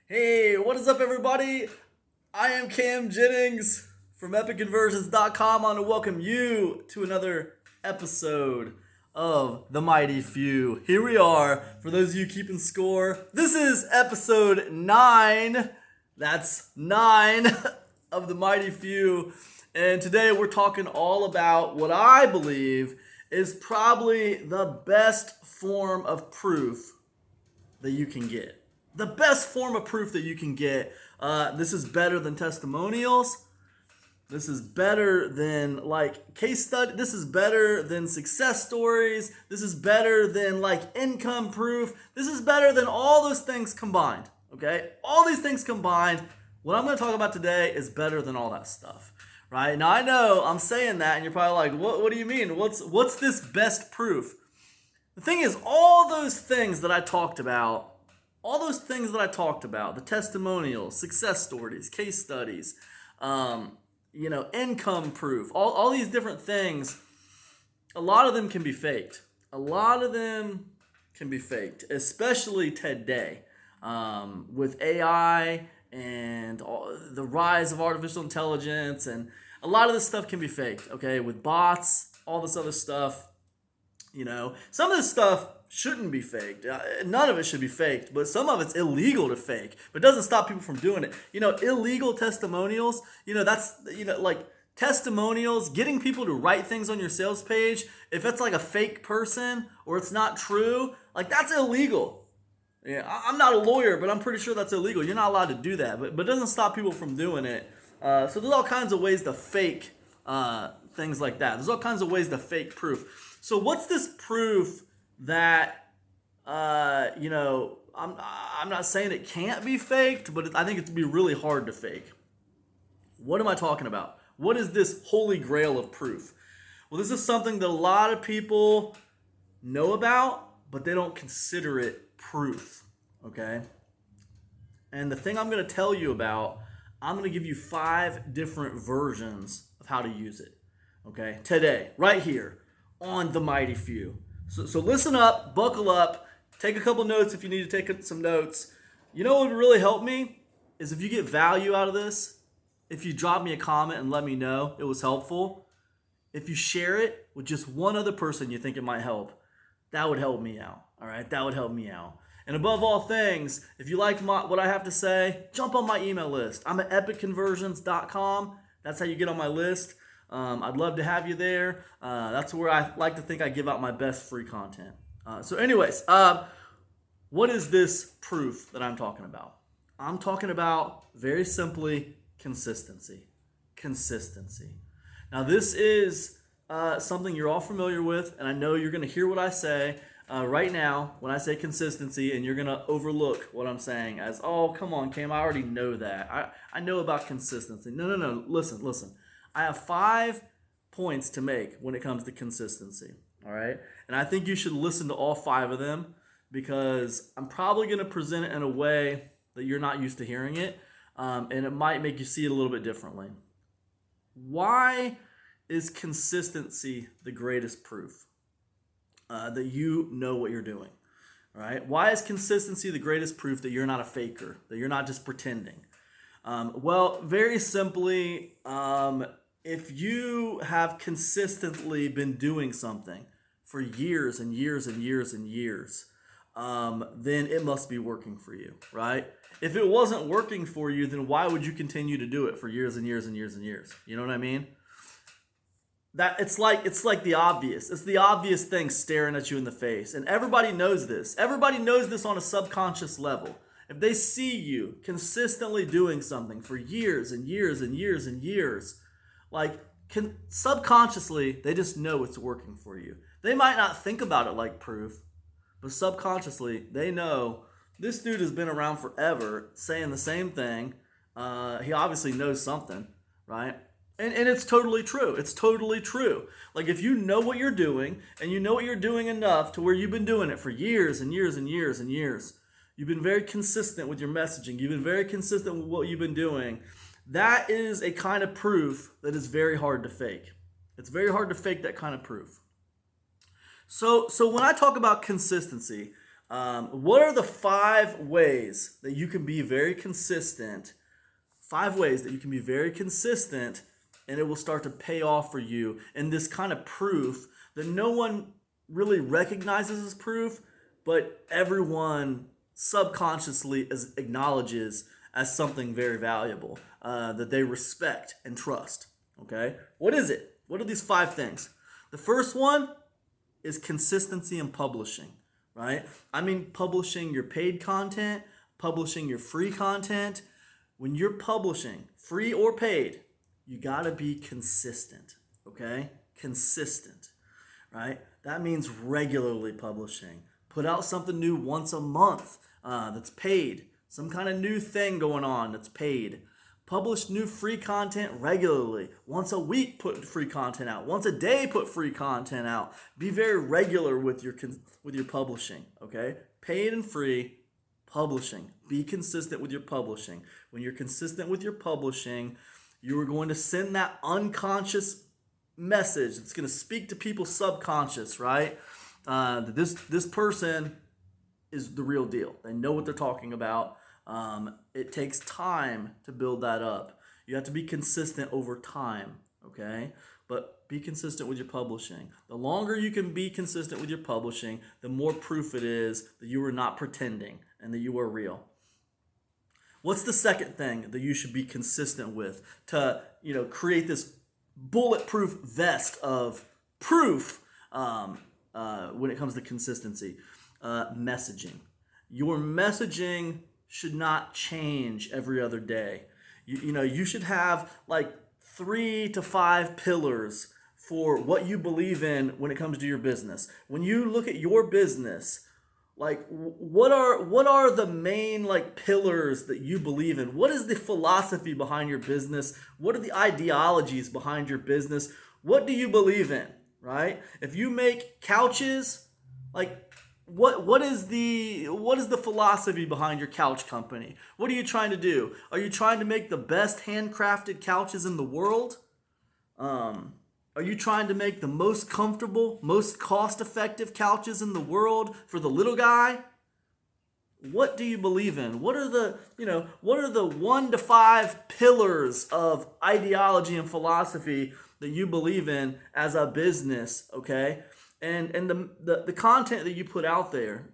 Hey, what is up, everybody? I am Cam Jennings from EpicConversions.com. I want to welcome you to another episode of The Mighty Few. Here we are. For those of you keeping score, this is episode 9. That's 9 of The Mighty Few. And today we're talking all about what I believe is probably the best form of proof that you can get. The best form of proof that you can get. This is better than testimonials. This is better than like case study. This is better than success stories. This is better than like income proof. This is better than all those things combined. Okay? All these things combined. What I'm going to talk about today is better than all that stuff. Right? Now I know I'm saying that and you're probably like, what do you mean? What's this best proof? The thing is, all those things that I talked about, the testimonials, success stories, case studies, income proof, all these different things, a lot of them can be faked. Especially today with AI and the rise of artificial intelligence, and a lot of this stuff can be faked, okay, with bots, all this other stuff. Some of this stuff shouldn't be faked. None of it should be faked, but some of it's illegal to fake. But it doesn't stop people from doing it. Illegal testimonials, like testimonials, getting people to write things on your sales page, if it's like a fake person or it's not true, like that's illegal. Yeah, I'm not a lawyer, but I'm pretty sure that's illegal. You're not allowed to do that, but it doesn't stop people from doing it. So there's all kinds of ways to fake things like that. There's all kinds of ways to fake proof. So what's this proof that I'm not saying it can't be faked, but I think it'd be really hard to fake. What am I talking about? What is this holy grail of proof? Well, this is something that a lot of people know about, but they don't consider it proof. Okay? And the thing I'm going to tell you about, I'm going to give you 5 different versions of how to use it. Okay? Today, right here on The Mighty Few. So listen up, buckle up, take a couple notes if you need to take some notes. You know what would really help me is if you get value out of this, if you drop me a comment and let me know it was helpful, if you share it with just one other person you think it might help, that would help me out. All right, that would help me out. And above all things, if you like what I have to say, jump on my email list. I'm at EpicConversions.com. That's how you get on my list. I'd love to have you there. That's where I like to think I give out my best free content. What is this proof that I'm talking about? I'm talking about, very simply, consistency. Consistency. Now, this is something you're all familiar with, and I know you're going to hear what I say right now when I say consistency, and you're going to overlook what I'm saying as, oh, come on, Cam, I already know that. I know about consistency. No. Listen. I have 5 points to make when it comes to consistency, all right? And I think you should listen to all 5 of them because I'm probably going to present it in a way that you're not used to hearing it, and it might make you see it a little bit differently. Why is consistency the greatest proof that you know what you're doing, all right? Why is consistency the greatest proof that you're not a faker, that you're not just pretending? Well, very simply, if you have consistently been doing something for years and years and years and years, then it must be working for you, right? If it wasn't working for you, then why would you continue to do it for years and years and years and years? You know what I mean? That it's like the obvious. It's the obvious thing staring at you in the face, and everybody knows this. Everybody knows this on a subconscious level. If they see you consistently doing something for years and years and years and years, subconsciously, they just know it's working for you. They might not think about it like proof, but subconsciously, they know this dude has been around forever saying the same thing. He obviously knows something, right? And it's totally true. It's totally true. Like if you know what you're doing, and you know what you're doing enough to where you've been doing it for years and years and years and years, you've been very consistent with your messaging, you've been very consistent with what you've been doing, that is a kind of proof that is very hard to fake. It's very hard to fake that kind of proof. So when I talk about consistency, What are the 5 ways that you can be very consistent? 5 ways that you can be very consistent and it will start to pay off for you. And this kind of proof that no one really recognizes as proof, but everyone subconsciously acknowledges as something very valuable that they respect and trust. Okay? What is it? What are these 5 things? The first one is consistency in publishing, right? I mean, publishing your paid content, publishing your free content. When you're publishing, free or paid, you got to be consistent, okay? Consistent, right? That means regularly publishing. Put out something new once a month that's paid. Some kind of new thing going on that's paid. Publish new free content regularly. Once a week, put free content out. Once a day, put free content out. Be very regular with your publishing, okay? Paid and free publishing. Be consistent with your publishing. When you're consistent with your publishing, you are going to send that unconscious message. It's going to speak to people's subconscious, right? That this person is the real deal. They know what they're talking about. It takes time to build that up. You have to be consistent over time, okay? But be consistent with your publishing. The longer you can be consistent with your publishing, the more proof it is that you are not pretending and that you are real. What's the second thing that you should be consistent with to, create this bulletproof vest of proof when it comes to consistency? Messaging. Your messaging should not change every other day. You should have like 3 to 5 pillars for what you believe in when it comes to your business. When you look at your business, like what are the main like pillars that you believe in? What is the philosophy behind your business? What are the ideologies behind your business? What do you believe in, right? If you make couches, like what is the philosophy behind your couch company? What are you trying to do? Are you trying to make the best handcrafted couches in the world? Are you trying to make the most comfortable, most cost-effective couches in the world for the little guy? What do you believe in? What are the 1 to 5 pillars of ideology and philosophy that you believe in as a business, okay? And the content that you put out there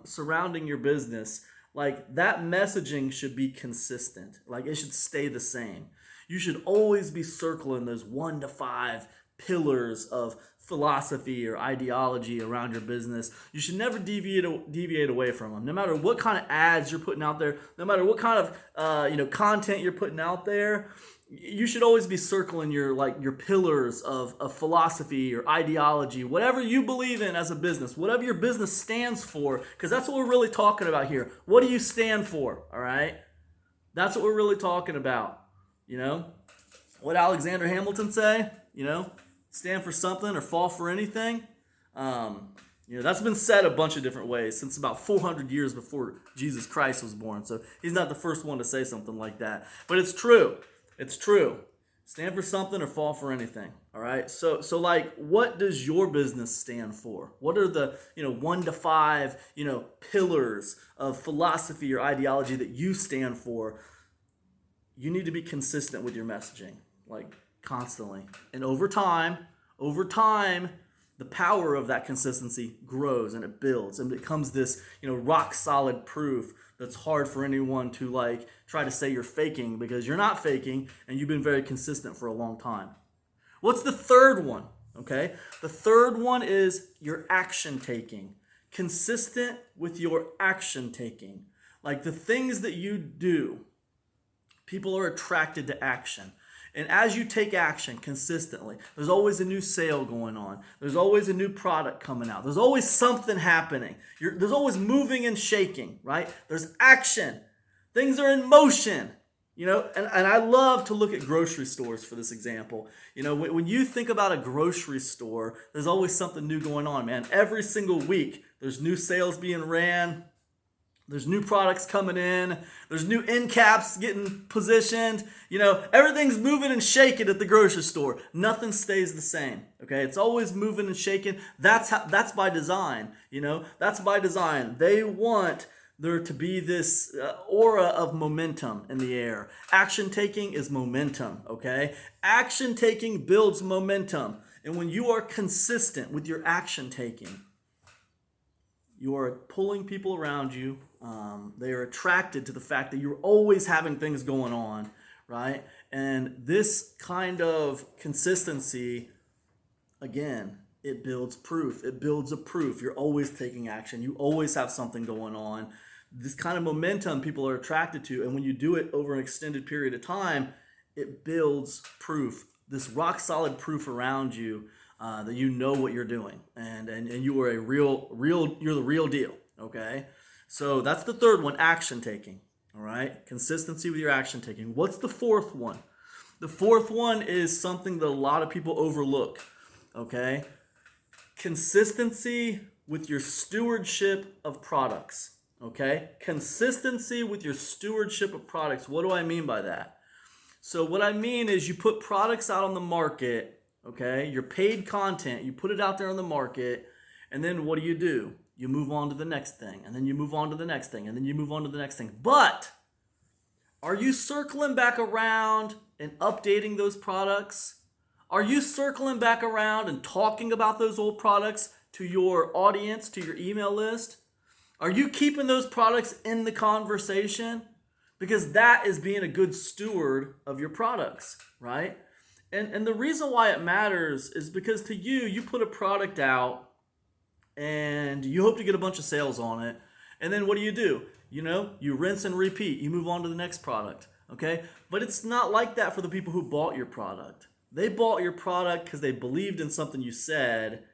surrounding your business, like that messaging should be consistent. Like it should stay the same. You should always be circling those 1 to 5 pillars of philosophy or ideology around your business. You should never deviate away from them. No matter what kind of ads you're putting out there, no matter what kind of content you're putting out there, you should always be circling your pillars of philosophy or ideology, whatever you believe in as a business, whatever your business stands for, because that's what we're really talking about here. What do you stand for? All right, that's what we're really talking about. What Alexander Hamilton say? Stand for something or fall for anything. That's been said a bunch of different ways since about 400 years before Jesus Christ was born. So he's not the first one to say something like that. But it's true. It's true. Stand for something or fall for anything. All right. So like, what does your business stand for? What are the 1 to 5 pillars of philosophy or ideology that you stand for? You need to be consistent with your messaging, like constantly. And over time, the power of that consistency grows and it builds and becomes this, rock solid proof that's hard for anyone to like try to say you're faking, because you're not faking and you've been very consistent for a long time. What's the third one? Okay. The third one is your action taking. Consistent with your action taking. Like the things that you do, people are attracted to action. And as you take action consistently, there's always a new sale going on. There's always a new product coming out. There's always something happening. There's always moving and shaking, right? There's action. Things are in motion, and I love to look at grocery stores for this example. When you think about a grocery store, there's always something new going on, man. Every single week, there's new sales being ran. There's new products coming in. There's new end caps getting positioned. Everything's moving and shaking at the grocery store. Nothing stays the same. Okay, it's always moving and shaking. That's by design. That's by design. They want there to be this aura of momentum in the air. Action taking is momentum. Okay, action taking builds momentum, and when you are consistent with your action taking, you are pulling people around you. They are attracted to the fact that you're always having things going on, right? And this kind of consistency, again, it builds proof. It builds a proof. You're always taking action. You always have something going on. This kind of momentum people are attracted to. And when you do it over an extended period of time, it builds proof. This rock solid proof around you that you know what you're doing, and you are you're the real deal. Okay, so that's the third one, action taking. All right, consistency with your action taking. What's the fourth one? The fourth one is something that a lot of people overlook. Okay, consistency with your stewardship of products. Okay, consistency with your stewardship of products. What do I mean by that? So what I mean is you put products out on the market. Okay, your paid content, you put it out there on the market, and then what do? You move on to the next thing, and then you move on to the next thing, and then you move on to the next thing. But are you circling back around and updating those products? Are you circling back around and talking about those old products to your audience, to your email list? Are you keeping those products in the conversation? Because that is being a good steward of your products, right? And the reason why it matters is because to you put a product out and you hope to get a bunch of sales on it. And then what do? You rinse and repeat. You move on to the next product. Okay? But it's not like that for the people who bought your product. They bought your product because they believed in something you said,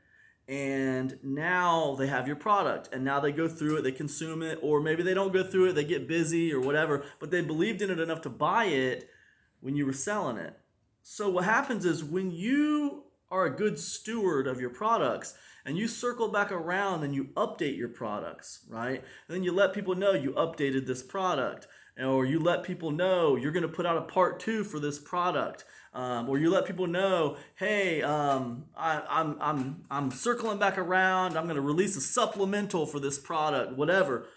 and now they have your product. And now they go through it, they consume it, or maybe they don't go through it, they get busy or whatever, but they believed in it enough to buy it when you were selling it. So what happens is when you are a good steward of your products and you circle back around and you update your products, right? And then you let people know you updated this product, or you let people know you're going to put out a part 2 for this product, or you let people know, hey, I'm circling back around. I'm going to release a supplemental for this product, whatever.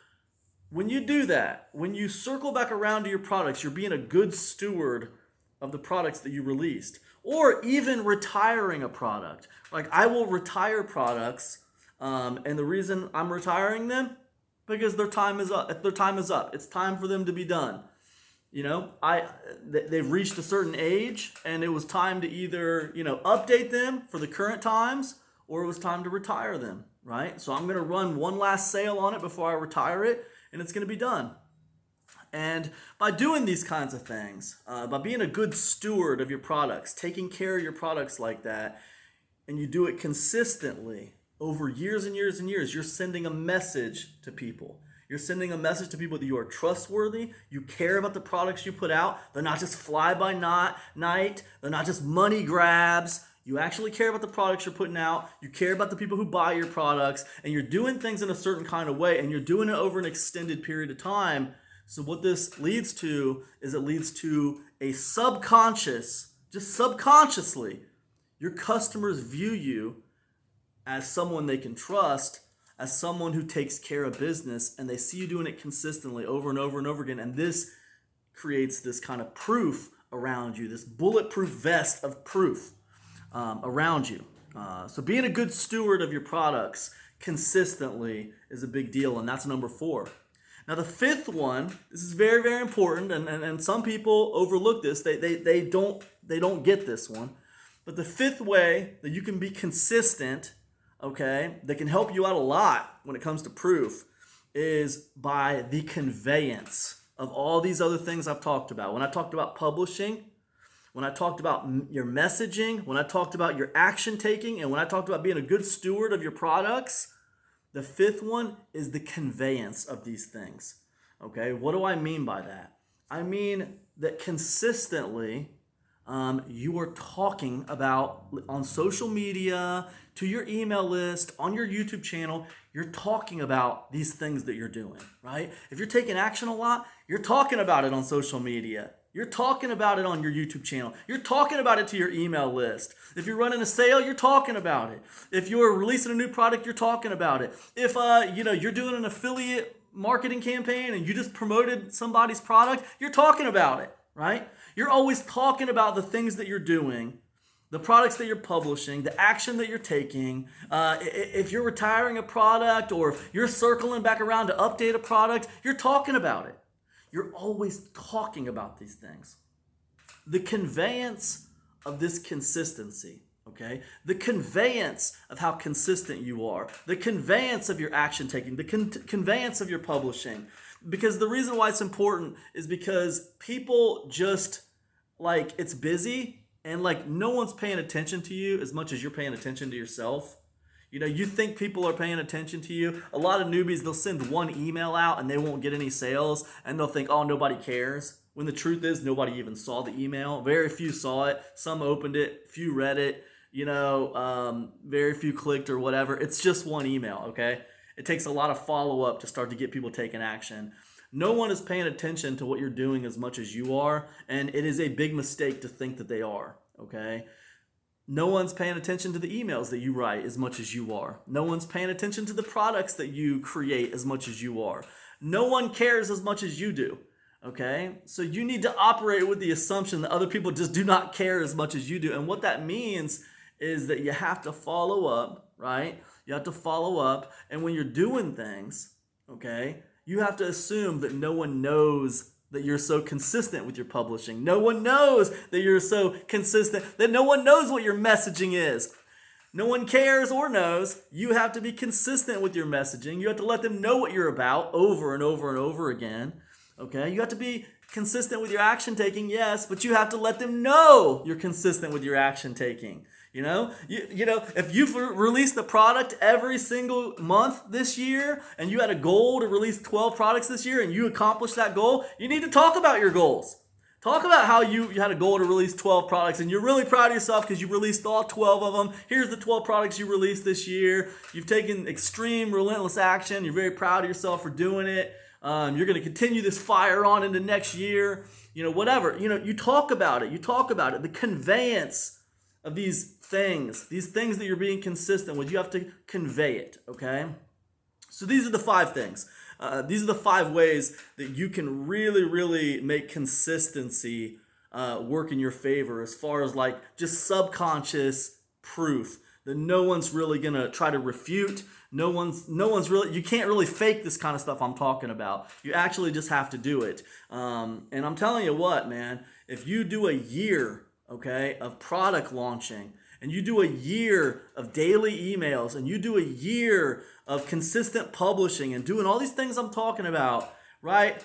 When you do that, when you circle back around to your products, you're being a good steward of the products that you released, or even retiring a product. Like I will retire products, and the reason I'm retiring them, because their time is up. It's time for them to be done. They've reached a certain age, and it was time to either update them for the current times, or it was time to retire them. Right? So I'm going to run one last sale on it before I retire it, and it's going to be done. And by doing these kinds of things, by being a good steward of your products, taking care of your products like that, and you do it consistently over years and years and years, you're sending a message to people. You're sending a message to people that you are trustworthy, you care about the products you put out, they're not just fly-by-night, they're not just money grabs. You actually care about the products you're putting out, you care about the people who buy your products, and you're doing things in a certain kind of way, and you're doing it over an extended period of time. So what this leads to is it leads to a subconscious, just subconsciously, your customers view you as someone they can trust, as someone who takes care of business, and they see you doing it consistently over and over and over again. And this creates this kind of proof around you, this bulletproof vest of proof around you. So being a good steward of your products consistently is a big deal, and that's number 4. Now the 5th one, this is very, very important, and some people overlook this. They don't get this one. But the 5th way that you can be consistent, okay, that can help you out a lot when it comes to proof, is by the conveyance of all these other things I've talked about. When I talked about publishing, when I talked about your messaging, when I talked about your action taking, and when I talked about being a good steward of your products, the 5th one is the conveyance of these things. Okay, what do I mean by that? I mean that consistently, you are talking about on social media, to your email list, on your YouTube channel, you're talking about these things that you're doing, right? If you're taking action a lot, you're talking about it on social media. You're talking about it on your YouTube channel. You're talking about it to your email list. If you're running a sale, you're talking about it. If you're releasing a new product, you're talking about it. If you're doing an affiliate marketing campaign and you just promoted somebody's product, you're talking about it, right? You're always talking about the things that you're doing, the products that you're publishing, the action that you're taking. If you're retiring a product or if you're circling back around to update a product, you're talking about it. You're always talking about these things. The conveyance of this consistency, okay? The conveyance of how consistent you are, the conveyance of your action taking, the conveyance of your publishing. Because the reason why it's important is because people just, it's busy and no one's paying attention to you as much as you're paying attention to yourself. You think people are paying attention to you. A lot of newbies, they'll send one email out and they won't get any sales and they'll think, oh, nobody cares. When the truth is, nobody even saw the email. Very few saw it. Some opened it. Few read it. Very few clicked or whatever. It's just one email, okay? It takes a lot of follow-up to start to get people taking action. No one is paying attention to what you're doing as much as you are, and it is a big mistake to think that they are, okay? No one's paying attention to the emails that you write as much as you are. No one's paying attention to the products that you create as much as you are. No one cares as much as you do, okay? So you need to operate with the assumption that other people just do not care as much as you do. And what that means is that you have to follow up, right? You have to follow up. And when you're doing things, okay, you have to assume that no one knows that you're so consistent with your publishing. No one knows that you're so consistent, that no one knows what your messaging is. No one cares or knows. You have to be consistent with your messaging. You have to let them know what you're about over and over and over again. Okay? You have to be consistent with your action taking, yes, but you have to let them know you're consistent with your action taking. If you've released the product every single month this year and you had a goal to release 12 products this year and you accomplished that goal, you need to talk about your goals. Talk about how you had a goal to release 12 products and you're really proud of yourself because you released all 12 of them. Here's the 12 products you released this year. You've taken extreme, relentless action. You're very proud of yourself for doing it. You're going to continue this fire on into next year. Whatever. You talk about it. You talk about it. The conveyance of these things that you're being consistent with, you have to convey it, okay? So these are the 5 things. These are the 5 ways that you can really, really make consistency work in your favor as far as just subconscious proof that no one's really gonna try to refute. No one's really, you can't really fake this kind of stuff I'm talking about. You actually just have to do it. And I'm telling you what, man, if you do a year, okay, of product launching, and you do a year of daily emails, and you do a year of consistent publishing and doing all these things I'm talking about, right?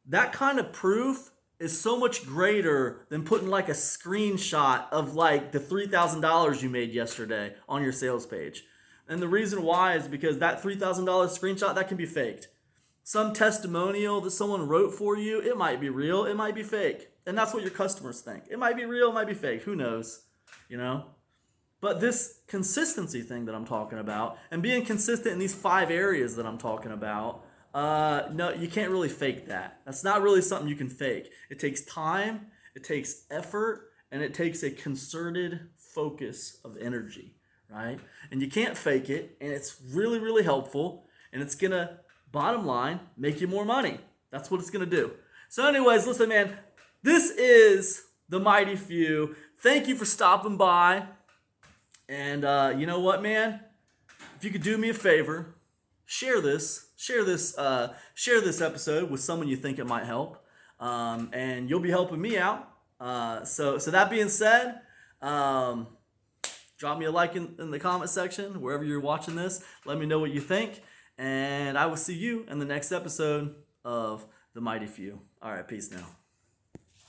That kind of proof is so much greater than putting a screenshot of the $3,000 you made yesterday on your sales page. And the reason why is because that $3,000 screenshot, that can be faked. Some testimonial that someone wrote for you, it might be real, it might be fake. And that's what your customers think. It might be real, it might be fake, who knows, But this consistency thing that I'm talking about, and being consistent in these 5 areas that I'm talking about, no, you can't really fake that. That's not really something you can fake. It takes time, it takes effort, and it takes a concerted focus of energy, right? And you can't fake it, and it's really, really helpful, and it's going to, bottom line, make you more money. That's what it's going to do. So anyways, listen, man, this is The Mighty Few. Thank you for stopping by. And you know what, man? If you could do me a favor, share this episode with someone you think it might help, and you'll be helping me out. So that being said, drop me a like in the comment section wherever you're watching this. Let me know what you think, and I will see you in the next episode of The Mighty Few. All right, peace now.